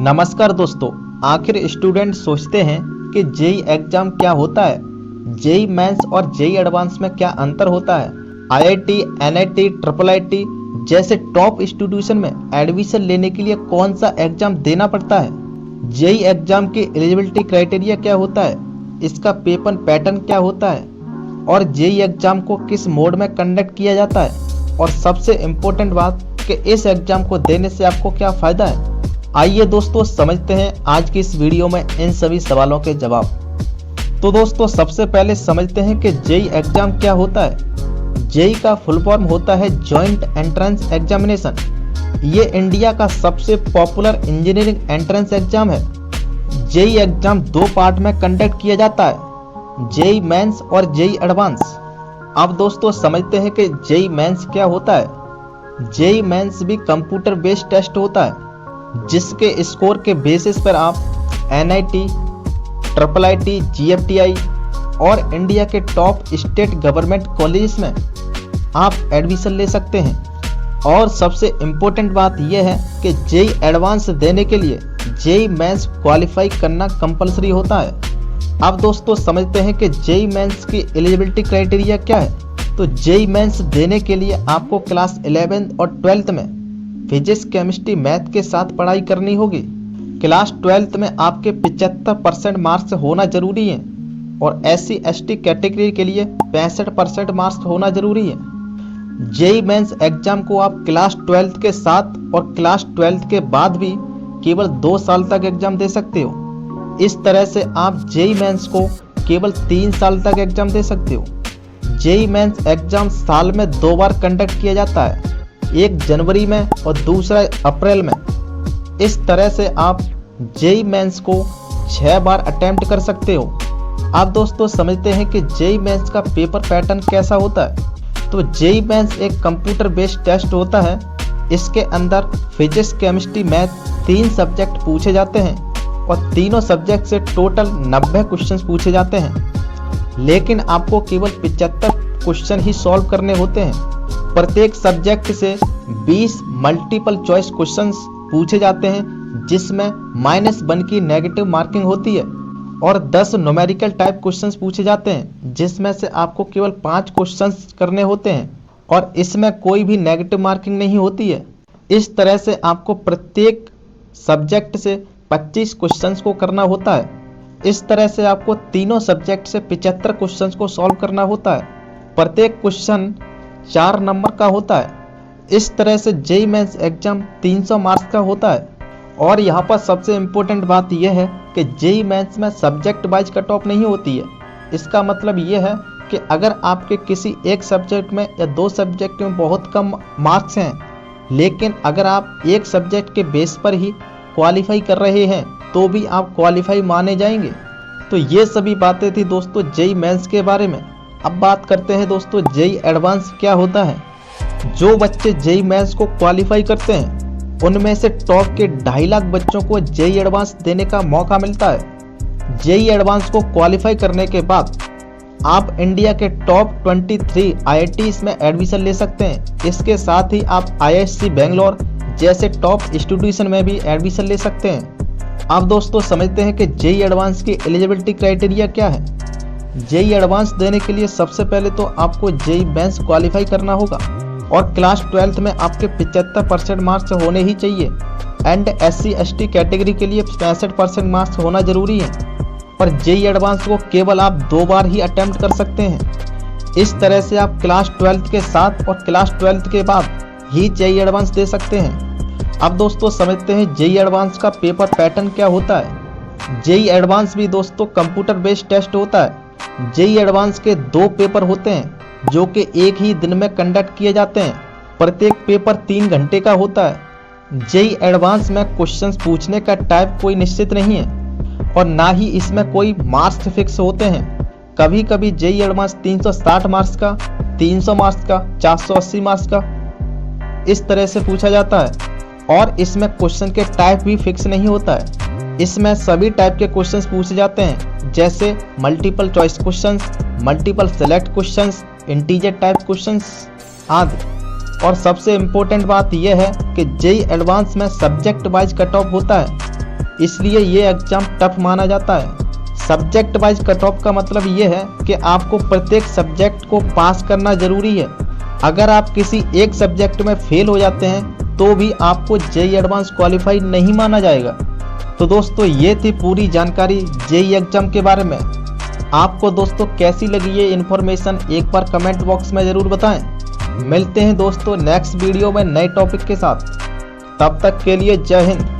नमस्कार दोस्तों। आखिर स्टूडेंट सोचते हैं कि जेई एग्जाम क्या होता है, जेई मेंस और जेई एडवांस में क्या अंतर होता है। आईआईटी, एनआईटी, ट्रिपल आईटी जैसे टॉप इंस्टीट्यूशन में एडमिशन लेने के लिए कौन सा एग्जाम देना पड़ता है, जेई एग्जाम की एलिजिबिलिटी क्राइटेरिया क्या होता है, इसका पेपर पैटर्न क्या होता है और जेई एग्जाम को किस मोड में कंडक्ट किया जाता है, और सबसे इम्पोर्टेंट बात कि इस एग्जाम को देने से आपको क्या फायदा है। आइए दोस्तों समझते हैं आज की इस वीडियो में इन सभी सवालों के जवाब। तो दोस्तों सबसे पहले समझते हैं कि जेई एग्जाम क्या होता है। जेई का फुल फॉर्म होता है जॉइंट एंट्रेंस एग्जामिनेशन। ये इंडिया का सबसे पॉपुलर इंजीनियरिंग एंट्रेंस एग्जाम है। जेई एग्जाम दो पार्ट में कंडक्ट किया जाता है, जेई मेंस और जेई एडवांस। अब दोस्तों समझते हैं कि जेई मेंस क्या होता है। जेई मेंस भी कंप्यूटर बेस्ड टेस्ट होता है जिसके स्कोर के बेसिस पर आप एनआईटी, ट्रिपल आईटी, जीएफटीआई और इंडिया के टॉप स्टेट गवर्नमेंट कॉलेजेस में आप एडमिशन ले सकते हैं। और सबसे इम्पोर्टेंट बात यह है कि जेई एडवांस देने के लिए जेई मेंस क्वालिफाई करना कंपलसरी होता है। अब दोस्तों समझते हैं कि जेई मेंस की एलिजिबिलिटी क्राइटेरिया क्या है। तो जेई मेंस देने के लिए आपको क्लास 11 और 12th में फिजिक्स, केमिस्ट्री, मैथ के साथ पढ़ाई करनी होगी। क्लास 12th में आपके 75% मार्क्स होना जरूरी है और SC ST कैटेगरी के लिए 65% मार्क्स होना जरूरी है। जेई मेंस एग्जाम को आप क्लास 12th के साथ और क्लास 12th के बाद भी केवल 2 साल तक एग्जाम दे सकते हो। इस तरह से आप जेई मेंस को केवल 3 साल तक एग्जाम दे सकते हो। जेई मेंस एग्जाम साल में 2 बार कंडक्ट किया जाता है, एक जनवरी में और दूसरा अप्रैल में। इस तरह से आप जेई मेंस को 6 बार अटेम्प्ट कर सकते हो। अब दोस्तों समझते हैं कि जेई मेंस का पेपर पैटर्न कैसा होता है। तो जेई मेंस एक कंप्यूटर बेस्ड टेस्ट होता है। इसके अंदर फिजिक्स, केमिस्ट्री, मैथ 3 सब्जेक्ट पूछे जाते हैं और तीनों सब्जेक्ट से टोटल 90 क्वेश्चन पूछे जाते हैं, लेकिन आपको केवल 75 क्वेश्चन ही सॉल्व करने होते हैं। प्रत्येक सब्जेक्ट से 20 मल्टीपल चॉइस क्वेश्चंस पूछे जाते हैं जिसमें -1 की नेगेटिव मार्किंग होती है और 10 न्यूमेरिकल टाइप क्वेश्चंस पूछे जाते हैं जिसमें से आपको केवल 5 क्वेश्चंस करने होते हैं और इसमें कोई भी नेगेटिव मार्किंग नहीं होती है। इस तरह से आपको प्रत्येक सब्जेक्ट से 25 क्वेश्चंस को करना होता है। इस तरह से आपको तीनों सब्जेक्ट से 75 क्वेश्चंस को सॉल्व करना होता है। प्रत्येक क्वेश्चन 4 नंबर का होता है। इस तरह से जेई मेंस एग्जाम 300 मार्क्स का होता है। और यहाँ पर सबसे इम्पोर्टेंट बात यह है कि जेई मेंस में सब्जेक्ट वाइज कट ऑफ नहीं होती है। इसका मतलब यह है कि अगर आपके किसी एक सब्जेक्ट में या 2 सब्जेक्ट में बहुत कम मार्क्स हैं, लेकिन अगर आप एक सब्जेक्ट के बेस पर ही क्वालिफाई कर रहे हैं तो भी आप क्वालिफाई माने जाएंगे। तो ये सभी बातें थी दोस्तों जेई मेंस के बारे में। अब बात करते हैं दोस्तों जेई एडवांस क्या होता है। जो बच्चे जेई मेंस को क्वालिफाई करते हैं उनमें से टॉप के 2.5 लाख बच्चों को जेई एडवांस देने का मौका मिलता है। जेई एडवांस को क्वालिफाई करने के बाद आप इंडिया के टॉप 23 IITs में एडमिशन ले सकते हैं। इसके साथ ही आप IISc बेंगलोर जैसे टॉप इंस्टीट्यूशन में भी एडमिशन ले सकते हैं। अब दोस्तों समझते हैं कि जेई एडवांस की एलिजिबिलिटी क्राइटेरिया क्या है। जेई एडवांस देने के लिए सबसे पहले तो आपको जेई मेंस क्वालिफाई करना होगा और क्लास 12th में आपके 75% मार्क्स होने ही चाहिए एंड SC ST कैटेगरी के लिए 65% मार्क्स होना जरूरी है। पर जेई एडवांस को केवल आप 2 बार ही अटेम्प्ट कर सकते हैं। इस तरह से आप क्लास 12th के साथ और क्लास 12th के बाद ही जेई एडवांस दे सकते हैं। अब दोस्तों समझते हैं जेई एडवांस का पेपर पैटर्न क्या होता है। जेई एडवांस भी दोस्तों कंप्यूटर बेस्ड टेस्ट होता है। जेई एडवांस के 2 पेपर होते हैं जो कि एक ही दिन में कंडक्ट किए जाते हैं। प्रत्येक पेपर 3 घंटे का होता है। जेई एडवांस में क्वेश्चंस पूछने का टाइप कोई निश्चित नहीं है और ना ही इसमें कोई मार्क्स फिक्स होते हैं। कभी कभी जेई एडवांस 360 मार्क्स का, 300 मार्क्स का, 480 मार्क्स का इस तरह से पूछा जाता है और इसमें क्वेश्चन के टाइप भी फिक्स नहीं होता है। इसमें सभी टाइप के क्वेश्चंस पूछे जाते हैं जैसे multiple choice questions, multiple select questions, integer type questions आदि। और सबसे इम्पोर्टेंट बात यह है कि जेई एडवांस में सब्जेक्ट वाइज कट ऑफ होता है। इसलिए ये एग्जाम टफ माना जाता है। सब्जेक्ट वाइज कट ऑफ का मतलब ये है कि आपको प्रत्येक सब्जेक्ट को पास करना जरूरी है। अगर आप किसी एक सब्जेक्ट में फेल हो जाते हैं तो भी आपको जेईई एडवांस क्वालिफाई नहीं माना जाएगा। तो दोस्तों ये थी पूरी जानकारी जेईई एग्जाम के बारे में। आपको दोस्तों कैसी लगी ये इन्फॉर्मेशन एक बार कमेंट बॉक्स में ज़रूर बताएं। मिलते हैं दोस्तों नेक्स्ट वीडियो में नए टॉपिक के साथ। तब तक के लिए जय हिंद।